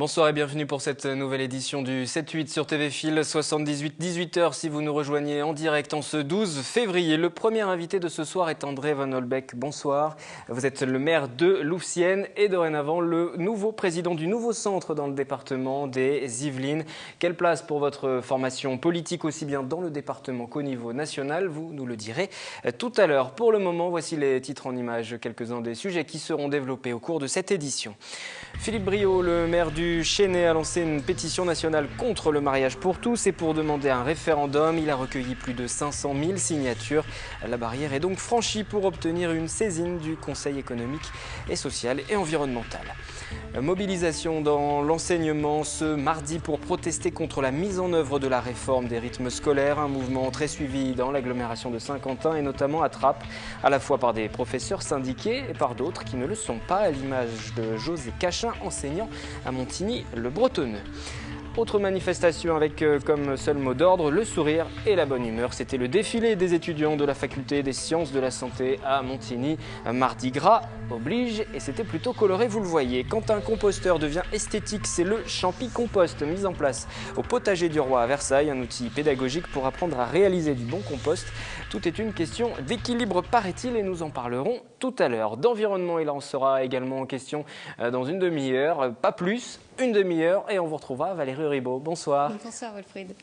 Bonsoir et bienvenue pour cette nouvelle édition du 7-8 sur TV Fil, 78-18h si vous nous rejoignez en direct en ce 12 février. Le premier invité de ce soir est André Van Holbeck. Bonsoir, vous êtes le maire de Louvciennes et dorénavant le nouveau président du nouveau centre dans le département des Yvelines. Quelle place pour votre formation politique aussi bien dans le département qu'au niveau national? Vous nous le direz tout à l'heure. Pour le moment, voici les titres en images, quelques-uns des sujets qui seront développés au cours de cette édition. Philippe Briot, le maire du Chesnay, a lancé une pétition nationale contre le mariage pour tous et pour demander un référendum. Il a recueilli plus de 500 000 signatures. La barrière est donc franchie pour obtenir une saisine du Conseil économique et social et environnemental. Mobilisation dans l'enseignement ce mardi pour protester contre la mise en œuvre de la réforme des rythmes scolaires. Un mouvement très suivi dans l'agglomération de Saint-Quentin et notamment à Trappes, à la fois par des professeurs syndiqués et par d'autres qui ne le sont pas, à l'image de José Cachin, enseignant à Montigny-le-Bretonneux. Autre manifestation avec comme seul mot d'ordre le sourire et la bonne humeur. C'était le défilé des étudiants de la faculté des sciences de la santé à Montigny. Mardi gras oblige et c'était plutôt coloré, vous le voyez. Quand un composteur devient esthétique, c'est le Champi-Compost mis en place au potager du Roi à Versailles, un outil pédagogique pour apprendre à réaliser du bon compost. Tout est une question d'équilibre, paraît-il, et nous en parlerons tout à l'heure. D'environnement, il en sera également question dans une demi-heure, pas plus. Une demi-heure et on vous retrouvera Valérie Ribaud. Bonsoir. Bonsoir Wilfried.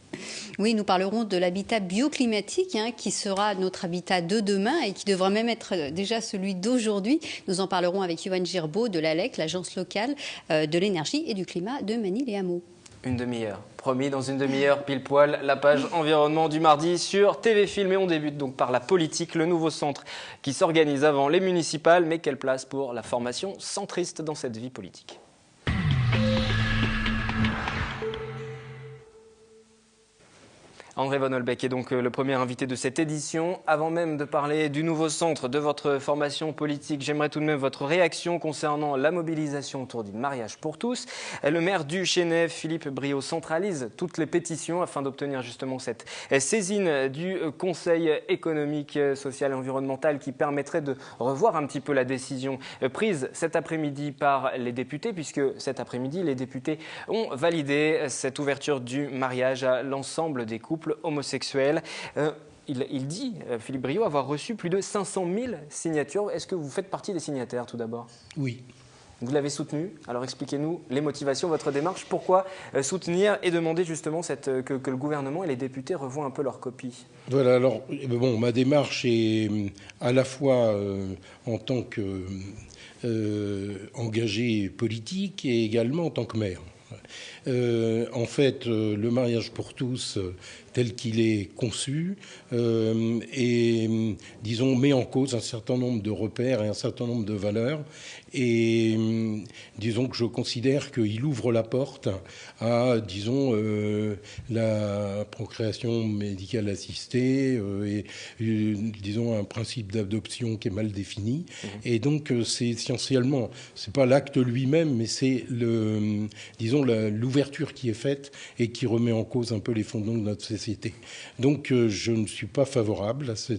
Oui, nous parlerons de l'habitat bioclimatique qui sera notre habitat de demain et qui devra même être déjà celui d'aujourd'hui. Nous en parlerons avec Yoann Girbaud de l'ALEC, l'agence locale de l'énergie et du climat de Manille-et-Hameaux. Une demi-heure. Promis, dans une demi-heure, pile poil, la page environnement du mardi sur TV Film. Et on débute donc par la politique, le nouveau centre qui s'organise avant les municipales. Mais quelle place pour la formation centriste dans cette vie politique ? André Van Holbeck est donc le premier invité de cette édition. Avant même de parler du nouveau centre, de votre formation politique, j'aimerais tout de même votre réaction concernant la mobilisation autour du mariage pour tous. Le maire du Chesnay, Philippe Briot, centralise toutes les pétitions afin d'obtenir justement cette saisine du Conseil économique, social et environnemental qui permettrait de revoir un petit peu la décision prise cet après-midi par les députés, puisque cet après-midi, les députés ont validé cette ouverture du mariage à l'ensemble des couples homosexuels. Il dit, Philippe Briot, avoir reçu plus de 500 000 signatures. Est-ce que vous faites partie des signataires tout d'abord? Oui. Vous l'avez soutenu. Alors expliquez-nous les motivations, votre démarche. Pourquoi soutenir et demander justement que le gouvernement et les députés revoient un peu leur copie? Voilà, alors bon, ma démarche est à la fois en tant qu'engagé politique et également en tant que maire. En fait, le mariage pour tous, tel qu'il est conçu, et disons met en cause un certain nombre de repères et un certain nombre de valeurs. Et disons que je considère qu'il ouvre la porte à, disons, la procréation médicale assistée et, disons, un principe d'adoption qui est mal défini. Et donc, c'est essentiellement, c'est pas l'acte lui-même, mais c'est disons, l'ouverture qui est faite et qui remet en cause un peu les fondements de notre société. Donc, je ne suis pas favorable à ce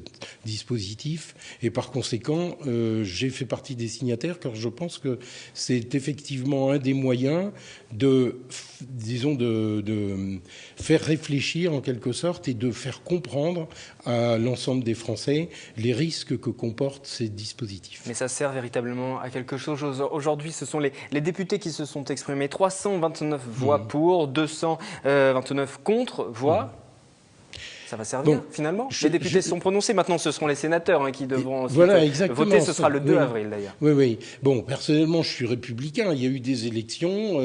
dispositif et par conséquent, j'ai fait partie des signataires car je pense que c'est effectivement un des moyens de faire réfléchir en quelque sorte et de faire comprendre à l'ensemble des Français les risques que comportent ces dispositifs. Mais ça sert véritablement à quelque chose. Aujourd'hui, ce sont les députés qui se sont exprimés. 329 voix pour, 229 contre voix. Ça va servir, finalement. Les députés se sont prononcés. Maintenant, ce seront les sénateurs qui devront voter. Ce sera le 2 avril, d'ailleurs. Oui. Bon, personnellement, je suis républicain. Il y a eu des élections.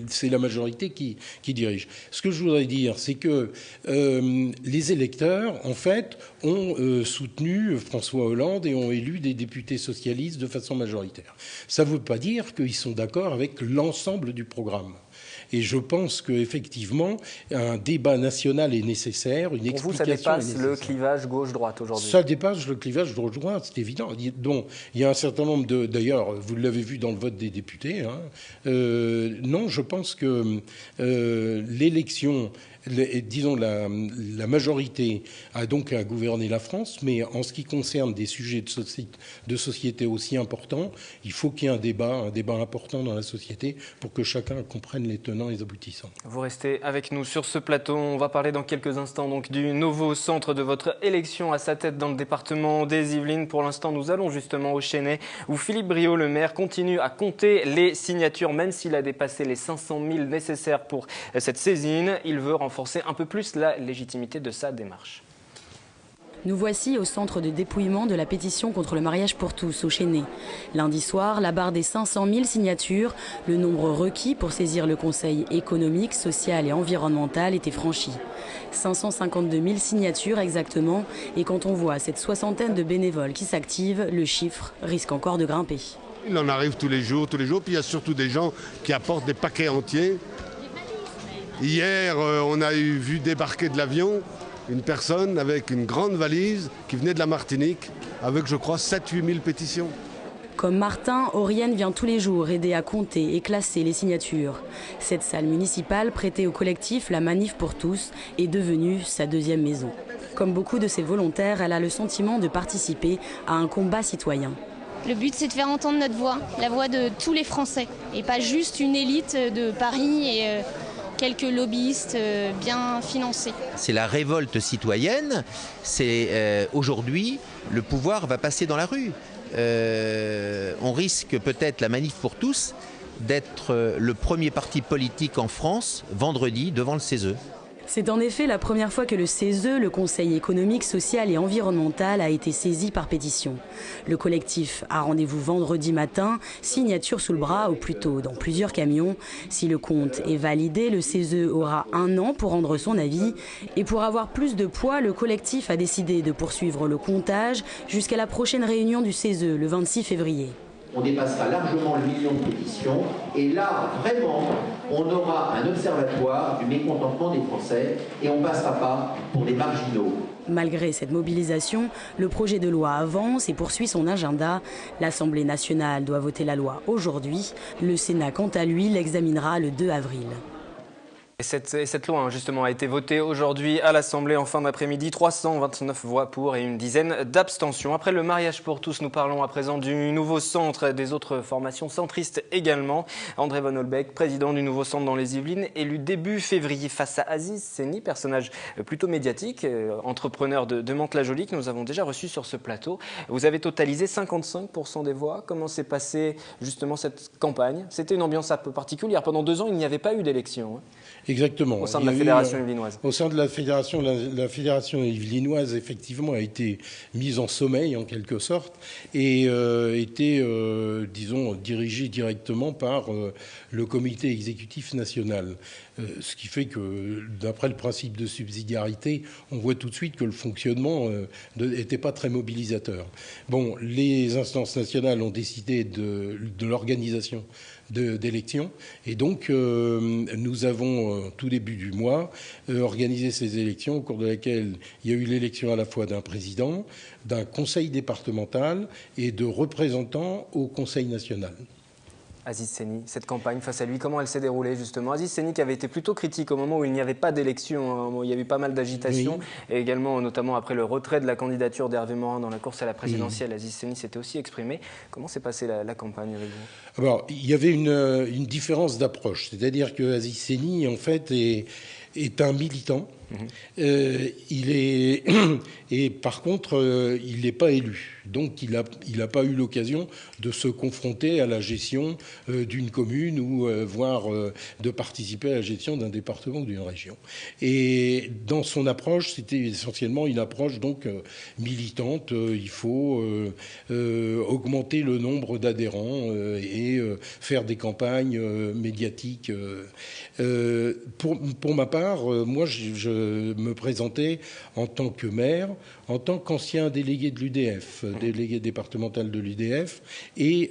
C'est la majorité qui dirige. Ce que je voudrais dire, c'est que les électeurs, en fait, ont soutenu François Hollande et ont élu des députés socialistes de façon majoritaire. Ça ne veut pas dire qu'ils sont d'accord avec l'ensemble du programme. Et je pense qu'effectivement, un débat national est nécessaire, une explication. Pour vous, ça dépasse le clivage gauche-droite aujourd'hui? Ça dépasse le clivage gauche-droite, c'est évident. Donc, il y a un certain nombre de... D'ailleurs, vous l'avez vu dans le vote des députés. Non, je pense que l'élection disons, la majorité a donc à gouverner la France, mais en ce qui concerne des sujets de société aussi importants, il faut qu'il y ait un débat important dans la société pour que chacun comprenne les tenants et les aboutissants. Vous restez avec nous sur ce plateau. On va parler dans quelques instants donc du nouveau centre de votre élection à sa tête dans le département des Yvelines. Pour l'instant, nous allons justement au Chesnay où Philippe Briot, le maire, continue à compter les signatures, même s'il a dépassé les 500 000 nécessaires pour cette saisine. Il veut renforcer un peu plus la légitimité de sa démarche. Nous voici au centre de dépouillement de la pétition contre le mariage pour tous au Chesnay. Lundi soir, la barre des 500 000 signatures, le nombre requis pour saisir le Conseil économique, social et environnemental, était franchi. 552 000 signatures exactement, et quand on voit cette soixantaine de bénévoles qui s'activent, le chiffre risque encore de grimper. Il en arrive tous les jours, puis il y a surtout des gens qui apportent des paquets entiers. Hier, on a vu débarquer de l'avion une personne avec une grande valise qui venait de la Martinique avec, je crois, 7-8 000 pétitions. Comme Martin, Oriane vient tous les jours aider à compter et classer les signatures. Cette salle municipale prêtée au collectif La Manif pour tous est devenue sa deuxième maison. Comme beaucoup de ses volontaires, elle a le sentiment de participer à un combat citoyen. Le but, c'est de faire entendre notre voix, la voix de tous les Français, et pas juste une élite de Paris et quelques lobbyistes bien financés. C'est la révolte citoyenne. C'est aujourd'hui, le pouvoir va passer dans la rue. On risque peut-être, la Manif pour tous, d'être le premier parti politique en France vendredi devant le CESE. C'est en effet la première fois que le CESE, le Conseil économique, social et environnemental, a été saisi par pétition. Le collectif a rendez-vous vendredi matin, signature sous le bras ou plutôt dans plusieurs camions. Si le compte est validé, le CESE aura 1 an pour rendre son avis. Et pour avoir plus de poids, le collectif a décidé de poursuivre le comptage jusqu'à la prochaine réunion du CESE, le 26 février. On dépassera largement le million de pétitions et là, vraiment, on aura un observatoire du mécontentement des Français et on ne passera pas pour des marginaux. Malgré cette mobilisation, le projet de loi avance et poursuit son agenda. L'Assemblée nationale doit voter la loi aujourd'hui. Le Sénat, quant à lui, l'examinera le 2 avril. Et cette loi, justement, a été votée aujourd'hui à l'Assemblée en fin d'après-midi. 329 voix pour et une dizaine d'abstentions. Après le mariage pour tous, nous parlons à présent du nouveau centre et des autres formations centristes également. André Van Holbeck, président du nouveau centre dans les Yvelines, élu début février face à Aziz Seni, personnage plutôt médiatique, entrepreneur de Mantes-la-Jolie que nous avons déjà reçu sur ce plateau. Vous avez totalisé 55% des voix. Comment s'est passée justement cette campagne? C'était une ambiance un peu particulière. Pendant 2 ans, il n'y avait pas eu d'élection. Exactement. Au sein de la Fédération yvelinoise. Au sein de la Fédération yvelinoise, effectivement, a été mise en sommeil, en quelque sorte, et était, disons, dirigée directement par le comité exécutif national. Ce qui fait que, d'après le principe de subsidiarité, on voit tout de suite que le fonctionnement n'était pas très mobilisateur. Bon, les instances nationales ont décidé de l'organisation d'élections. Et donc, nous avons, tout début du mois, organisé ces élections au cours de laquelle il y a eu l'élection à la fois d'un président, d'un conseil départemental et de représentants au conseil national. Aziz Seni, cette campagne face à lui, comment elle s'est déroulée justement? Aziz Seni qui avait été plutôt critique au moment où il n'y avait pas d'élection, il y a eu pas mal d'agitation, oui. Et également notamment après le retrait de la candidature d'Hervé Morin dans la course à la présidentielle, oui. Aziz Seni s'était aussi exprimé. Comment s'est passée la campagne avec vous? Alors, il y avait une différence d'approche, c'est-à-dire que Aziz Seni en fait est un militant. Et par contre, il n'est pas élu. Donc, il n'a pas eu l'occasion de se confronter à la gestion d'une commune ou voire de participer à la gestion d'un département ou d'une région. Et dans son approche, c'était essentiellement une approche donc militante. Il faut augmenter le nombre d'adhérents et faire des campagnes médiatiques. Pour ma part, moi, je me présentais en tant que maire, en tant qu'ancien délégué de l'UDF, délégué départemental de l'UDF, et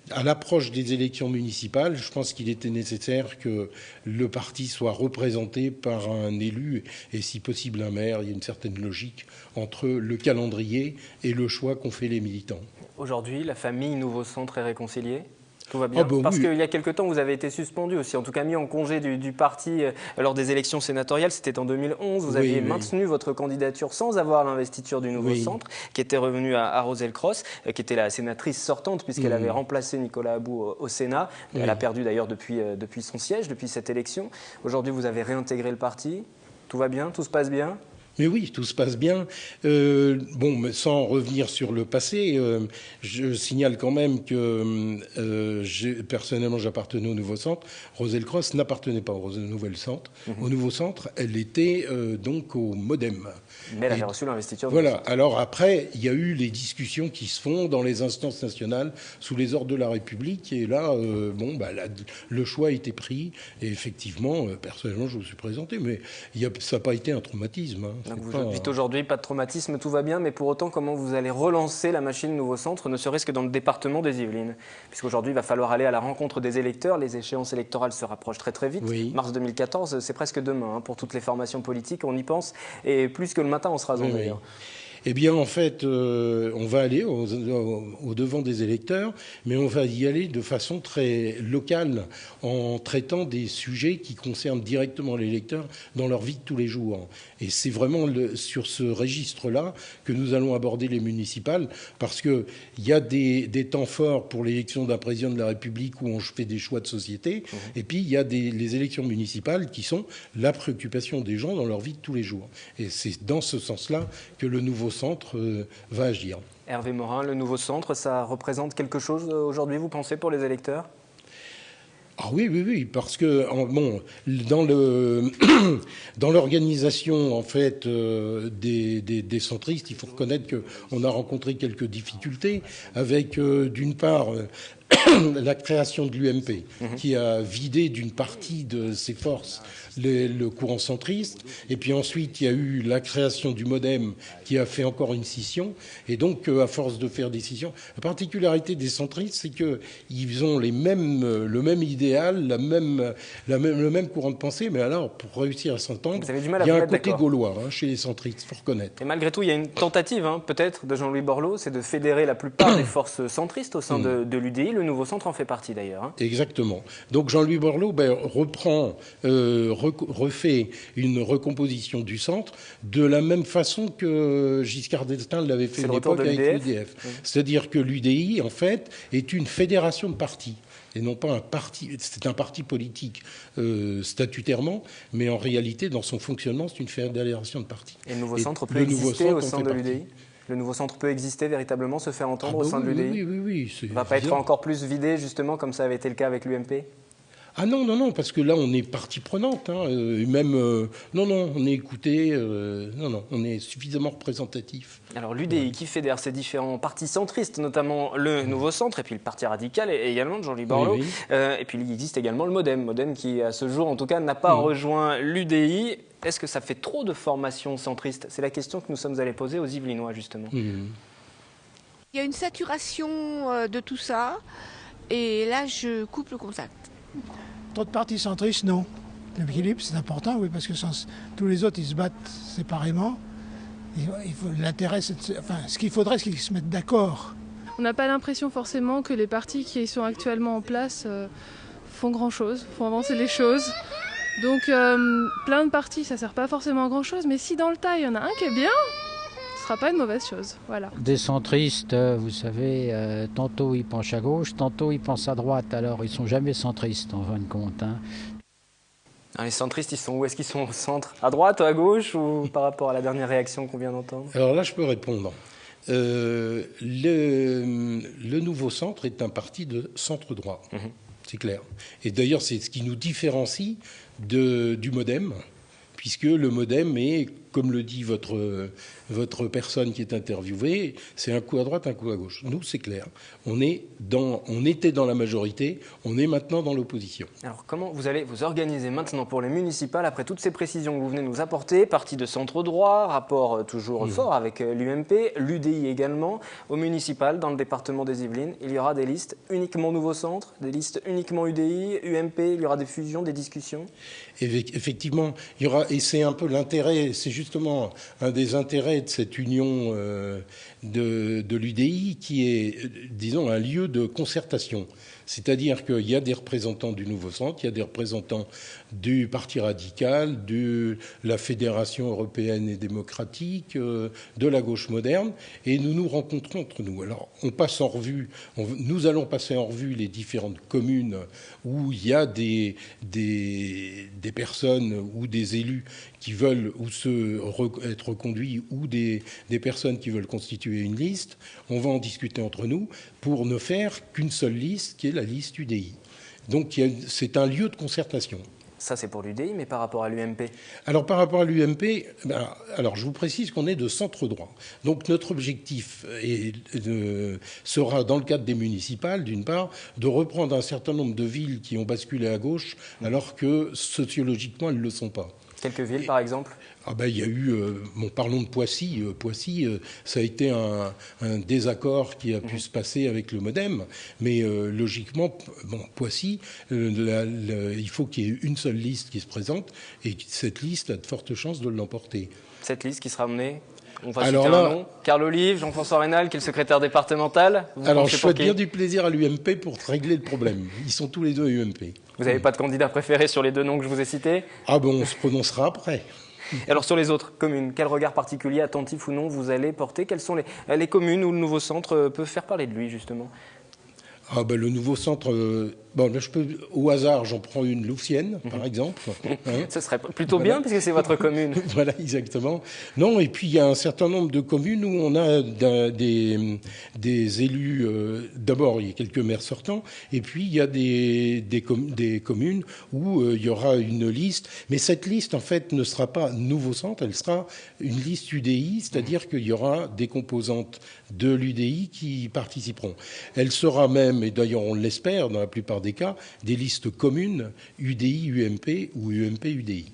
à l'approche des élections municipales, je pense qu'il était nécessaire que le parti soit représenté par un élu, et si possible un maire. Il y a une certaine logique entre le calendrier et le choix qu'ont fait les militants. Aujourd'hui, la famille Nouveau Centre est réconciliée ? Tout va bien. Ah bah Parce oui. qu'il y a quelque temps, vous avez été suspendu aussi, en tout cas mis en congé du parti lors des élections sénatoriales. C'était en 2011. Vous aviez maintenu votre candidature sans avoir l'investiture du nouveau centre, qui était revenu à Roselle Cross, qui était la sénatrice sortante, puisqu'elle avait remplacé Nicolas Abou au Sénat. Elle a perdu d'ailleurs depuis son siège, depuis cette élection. Aujourd'hui, vous avez réintégré le parti. Tout va bien? Tout se passe bien? Mais oui, tout se passe bien. Bon, mais sans revenir sur le passé, je signale quand même que personnellement, j'appartenais au Nouveau Centre. Roselle Cross n'appartenait pas au Nouveau Centre. Au Nouveau Centre, elle était donc au Modem. Mais elle avait reçu l'investiture. Voilà. Alors après, il y a eu les discussions qui se font dans les instances nationales sous les ordres de la République. Et là, le choix a été pris. Et effectivement, personnellement, je me suis présenté. Mais ça n'a pas été un traumatisme. Hein. Donc vous dites aujourd'hui, pas de traumatisme, tout va bien, mais pour autant, comment vous allez relancer la machine Nouveau Centre, ne serait-ce que dans le département des Yvelines? Puisqu'aujourd'hui, il va falloir aller à la rencontre des électeurs, les échéances électorales se rapprochent très très vite. Oui. Mars 2014, c'est presque demain pour toutes les formations politiques, on y pense, et plus que le matin, on se rasant d'ailleurs. Eh bien, en fait, on va aller au devant des électeurs, mais on va y aller de façon très locale, en traitant des sujets qui concernent directement les électeurs dans leur vie de tous les jours. Et c'est vraiment sur ce registre-là que nous allons aborder les municipales, parce qu'il y a des temps forts pour l'élection d'un président de la République où on fait des choix de société, et puis il y a les élections municipales qui sont la préoccupation des gens dans leur vie de tous les jours. Et c'est dans ce sens-là que le nouveau centre va agir. Hervé Morin, le nouveau centre, ça représente quelque chose aujourd'hui, vous pensez, pour les électeurs ? Ah oui, parce que dans l'organisation en fait des centristes, il faut reconnaître qu'on a rencontré quelques difficultés avec d'une part la création de l'UMP qui a vidé d'une partie de ses forces le courant centriste, et puis ensuite il y a eu la création du Modem qui a fait encore une scission, et donc à force de faire des scissions, la particularité des centristes, c'est qu'ils ont le même idéal, le même courant de pensée, mais alors pour réussir à s'entendre, il y a un côté gaulois chez les centristes, il faut reconnaître. Et malgré tout, il y a une tentative peut-être de Jean-Louis Borloo, c'est de fédérer la plupart des forces centristes au sein de l'UDI. Le nouveau centre en fait partie d'ailleurs. Exactement. Donc Jean-Louis Borloo refait une recomposition du centre de la même façon que Giscard d'Estaing l'avait fait à l'époque avec l'UDF. C'est-à-dire que l'UDI, en fait, est une fédération de partis. Et non pas un parti, c'est un parti politique statutairement, mais en réalité, dans son fonctionnement, c'est une fédération de partis. Et le nouveau centre peut exister au sein de l'UDI ? Le nouveau centre peut exister véritablement, se faire entendre au sein de l'UDI ? Oui. Il ne va pas être encore plus vidé, justement, comme ça avait été le cas avec l'UMP ? Ah non, parce que là, on est partie prenante. On est écouté. On est suffisamment représentatif. Alors l'UDI qui fédère ces différents partis centristes, notamment le Nouveau Centre, et puis le Parti Radical également de Jean-Louis Borloo. Et puis il existe également le Modem qui, à ce jour, en tout cas, n'a pas rejoint l'UDI. Est-ce que ça fait trop de formations centristes? C'est la question que nous sommes allés poser aux Yvelinois, justement. Il y a une saturation de tout ça, et là, je coupe le contact. Trop de partis centristes, non. L'équilibre, c'est important, oui, parce que tous les autres, ils se battent séparément. L'intérêt, ce qu'il faudrait, c'est qu'ils se mettent d'accord. On n'a pas l'impression forcément que les partis qui sont actuellement en place font grand-chose, font avancer les choses. Donc plein de partis, ça ne sert pas forcément à grand-chose, mais si dans le tas, il y en a un qui est bien, ce ne sera pas une mauvaise chose. Voilà. Des centristes, vous savez, tantôt ils penchent à gauche, tantôt ils pensent à droite, alors ils ne sont jamais centristes en fin de compte. Les centristes, ils sont où? Est-ce qu'ils sont au centre? À droite ou à gauche, ou par rapport à la dernière réaction qu'on vient d'entendre? Alors là, je peux répondre. Le Nouveau Centre est un parti de centre-droit, c'est clair. Et d'ailleurs, c'est ce qui nous différencie du Modem, puisque le Modem est, comme le dit votre personne qui est interviewée, c'est un coup à droite, un coup à gauche. Nous, c'est clair. On était dans la majorité, on est maintenant dans l'opposition. Alors, comment vous allez vous organiser maintenant pour les municipales, après toutes ces précisions que vous venez nous apporter, parti de centre-droit, rapport toujours fort avec l'UMP, l'UDI également, aux municipales, dans le département des Yvelines, il y aura des listes uniquement Nouveau Centre, des listes uniquement UDI, UMP, il y aura des fusions, des discussions? Effectivement, il y aura, et c'est un peu l'intérêt, c'est justement un des intérêts de cette union de l'UDI qui est, disons, un lieu de concertation. C'est-à-dire qu'il y a des représentants du Nouveau Centre, il y a des représentants du Parti radical, de la Fédération européenne et démocratique, de la gauche moderne, et nous nous rencontrons entre nous. Alors, nous allons passer en revue les différentes communes où il y a des personnes ou des élus qui veulent être reconduits ou des personnes qui veulent constituer une liste. On va en discuter entre nous pour ne faire qu'une seule liste, qui est la liste UDI. Donc c'est un lieu de concertation. Ça, c'est pour l'UDI, mais par rapport à l'UMP? Alors, par rapport à l'UMP, je vous précise qu'on est de centre droit. Donc, notre objectif sera, dans le cadre des municipales, d'une part, de reprendre un certain nombre de villes qui ont basculé à gauche, alors que sociologiquement, elles ne le sont pas. Quelques villes, par exemple? Il y a eu, parlons de Poissy. Poissy, ça a été un désaccord qui a pu se passer avec le MoDem. Mais logiquement, Poissy, il faut qu'il y ait une seule liste qui se présente. Et cette liste a de fortes chances de l'emporter. Cette liste qui sera menée? On va citer un nom. Carl Olive, Jean-François Raynal, qui est le secrétaire départemental. Alors, je souhaite bien du plaisir à l'UMP pour régler le problème. Ils sont tous les deux UMP. Vous n'avez pas de candidat préféré sur les deux noms que je vous ai cités? On se prononcera après. Et alors, sur les autres communes, quel regard particulier, attentif ou non, vous allez porter? Quelles sont les communes où le Nouveau Centre peut faire parler de lui, justement? Le Nouveau Centre, au hasard, j'en prends une, Louvciennes, par exemple. Ce serait plutôt bien, puisque c'est votre commune. Voilà, exactement. Non, et puis il y a un certain nombre de communes où on a des élus. D'abord, il y a quelques maires sortants, et puis il y a des communes où il y aura une liste. Mais cette liste, en fait, ne sera pas Nouveau Centre, elle sera une liste UDI, c'est-à-dire qu'il y aura des composantes de l'UDI qui participeront. Elle sera même, et d'ailleurs on l'espère dans la plupart des cas, des listes communes UDI-UMP ou UMP-UDI.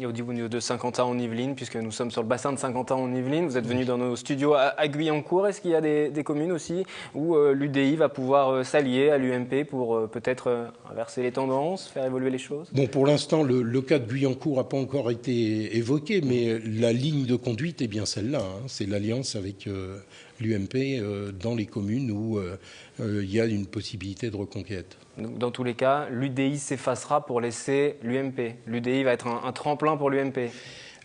Et au niveau de Saint-Quentin en Yvelines, puisque nous sommes sur le bassin de Saint-Quentin en Yvelines, vous êtes venu dans nos studios à Guyancourt. Est-ce qu'il y a des communes aussi où l'UDI va pouvoir s'allier à l'UMP pour peut-être inverser les tendances, faire évoluer les choses? Pour l'instant, le cas de Guyancourt n'a pas encore été évoqué, mais la ligne de conduite est bien celle-là. C'est l'alliance avec l'UMP dans les communes où il y a une possibilité de reconquête. Donc, dans tous les cas, l'UDI s'effacera pour laisser l'UMP. L'UDI va être un tremplin pour l'UMP.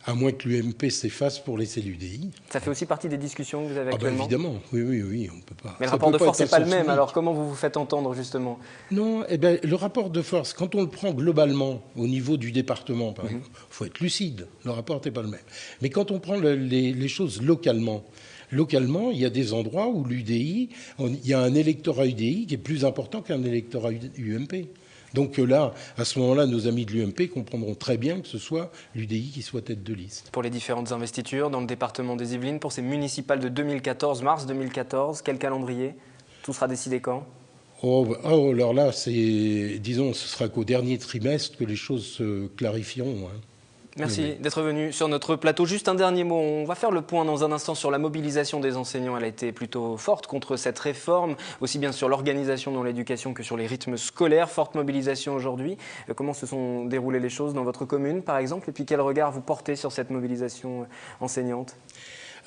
À moins que l'UMP s'efface pour laisser l'UDI. Ça fait aussi partie des discussions que vous avez actuellement? Évidemment, oui, on peut pas. Mais le rapport de force n'est pas le même, alors comment vous vous faites entendre justement? Non, le rapport de force, quand on le prend globalement au niveau du département, par exemple, il faut être lucide, le rapport n'est pas le même. Mais quand on prend les choses localement, il y a des endroits où l'UDI, il y a un électorat UDI qui est plus important qu'un électorat UMP. Donc là, à ce moment-là, nos amis de l'UMP comprendront très bien que ce soit l'UDI qui soit tête de liste. Pour les différentes investitures dans le département des Yvelines, pour ces municipales de 2014, mars 2014, quel calendrier? Tout sera décidé quand? Alors là, ce sera qu'au dernier trimestre que les choses se clarifieront. Merci d'être venu sur notre plateau. Juste un dernier mot, on va faire le point dans un instant sur la mobilisation des enseignants. Elle a été plutôt forte contre cette réforme, aussi bien sur l'organisation dans l'éducation que sur les rythmes scolaires. Forte mobilisation aujourd'hui. Comment se sont déroulées les choses dans votre commune, par exemple? Et puis quel regard vous portez sur cette mobilisation enseignante?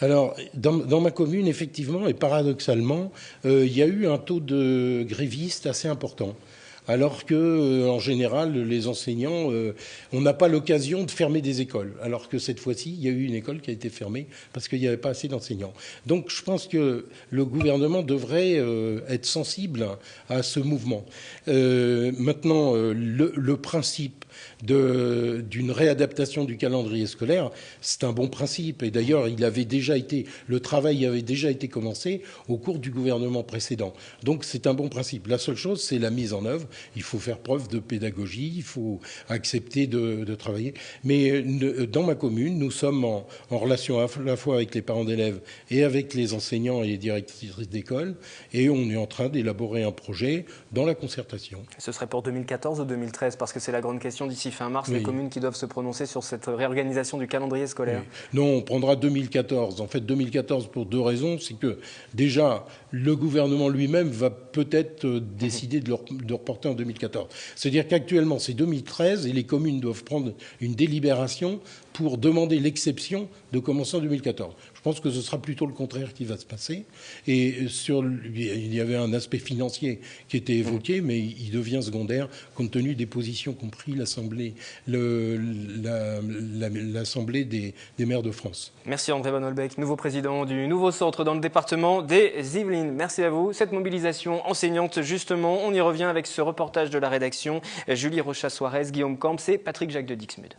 Alors, dans ma commune, effectivement, et paradoxalement, il y a eu un taux de grévistes assez important. Alors que, en général, les enseignants, on n'a pas l'occasion de fermer des écoles. Alors que cette fois-ci, il y a eu une école qui a été fermée parce qu'il n'y avait pas assez d'enseignants. Donc, je pense que le gouvernement devrait être sensible à ce mouvement. Maintenant, le principe d'une réadaptation du calendrier scolaire, c'est un bon principe. Et d'ailleurs, le travail avait déjà été commencé au cours du gouvernement précédent. Donc, c'est un bon principe. La seule chose, c'est la mise en œuvre. Il faut faire preuve de pédagogie, il faut accepter de travailler. Mais dans ma commune, nous sommes en relation à la fois avec les parents d'élèves et avec les enseignants et les directrices d'école. Et on est en train d'élaborer un projet dans la concertation. Ce serait pour 2014 ou 2013? Parce que c'est la grande question d'ici fin mars, les communes qui doivent se prononcer sur cette réorganisation du calendrier scolaire. Non, on prendra 2014. En fait, 2014 pour deux raisons. C'est que déjà, le gouvernement lui-même va peut-être décider de reporter en 2014. C'est-à-dire qu'actuellement, c'est 2013 et les communes doivent prendre une délibération pour demander l'exception de commencer en 2014. Je pense que ce sera plutôt le contraire qui va se passer. Et il y avait un aspect financier qui était évoqué, mais il devient secondaire compte tenu des positions qu'ont pris l'Assemblée des maires de France. Merci André Van Holbeck, nouveau président du nouveau centre dans le département des Yvelines. Merci à vous. Cette mobilisation enseignante, justement, on y revient avec ce reportage de la rédaction. Julie Rocha-Suarez, Guillaume Camps et Patrick Jacques de Dixmude.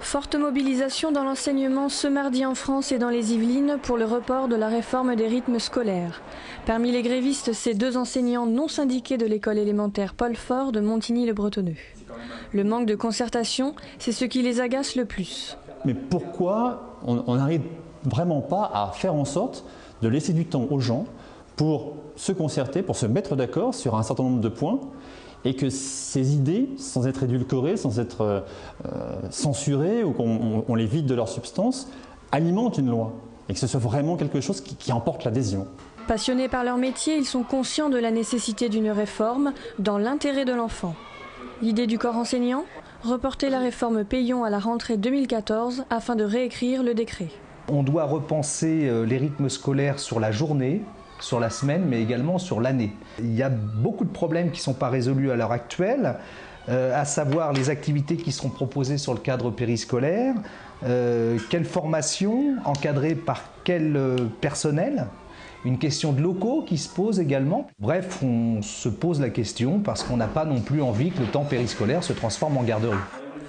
Forte mobilisation dans l'enseignement ce mardi en France et dans les Yvelines pour le report de la réforme des rythmes scolaires. Parmi les grévistes, ces 2 enseignants non syndiqués de l'école élémentaire Paul Fort de Montigny-le-Bretonneux. Le manque de concertation, c'est ce qui les agace le plus. Mais pourquoi on n'arrive vraiment pas à faire en sorte de laisser du temps aux gens pour se concerter, pour se mettre d'accord sur un certain nombre de points, et que ces idées, sans être édulcorées, sans être censurées ou qu'on les vide de leur substance, alimentent une loi et que ce soit vraiment quelque chose qui emporte l'adhésion. Passionnés par leur métier, ils sont conscients de la nécessité d'une réforme dans l'intérêt de l'enfant. L'idée du corps enseignant ? Reporter la réforme Peillon à la rentrée 2014 afin de réécrire le décret. On doit repenser les rythmes scolaires sur la journée, sur la semaine, mais également sur l'année. Il y a beaucoup de problèmes qui ne sont pas résolus à l'heure actuelle, à savoir les activités qui seront proposées sur le cadre périscolaire, quelle formation, encadrée par quel personnel, une question de locaux qui se pose également. Bref, on se pose la question parce qu'on n'a pas non plus envie que le temps périscolaire se transforme en garderie.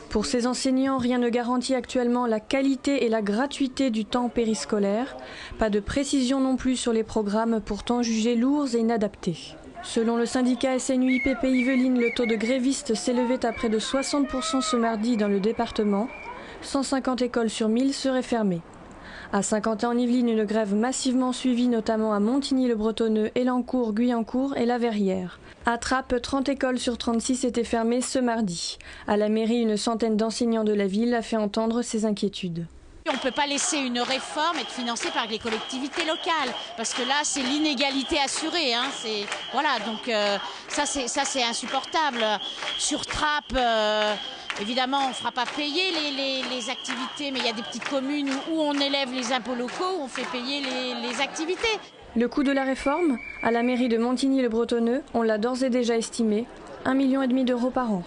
Pour ces enseignants, rien ne garantit actuellement la qualité et la gratuité du temps périscolaire. Pas de précision non plus sur les programmes pourtant jugés lourds et inadaptés. Selon le syndicat SNUIPP Yvelines, le taux de grévistes s'élevait à près de 60% ce mardi dans le département. 150 écoles sur 1000 seraient fermées. À Saint-Quentin-en-Yvelines, une grève massivement suivie notamment à Montigny-le-Bretonneux, Élancourt, Guyancourt et La Verrière. À Trappes, 30 écoles sur 36 étaient fermées ce mardi. À la mairie, une centaine d'enseignants de la ville a fait entendre ses inquiétudes. On ne peut pas laisser une réforme être financée par les collectivités locales, parce que là, c'est l'inégalité assurée. Hein. Voilà, donc ça, c'est insupportable. Sur Trappes, évidemment, on ne fera pas payer les activités, mais il y a des petites communes où on élève les impôts locaux, où on fait payer les activités. Le coût de la réforme, à la mairie de Montigny-le-Bretonneux, on l'a d'ores et déjà estimé, 1,5 million d'euros par an.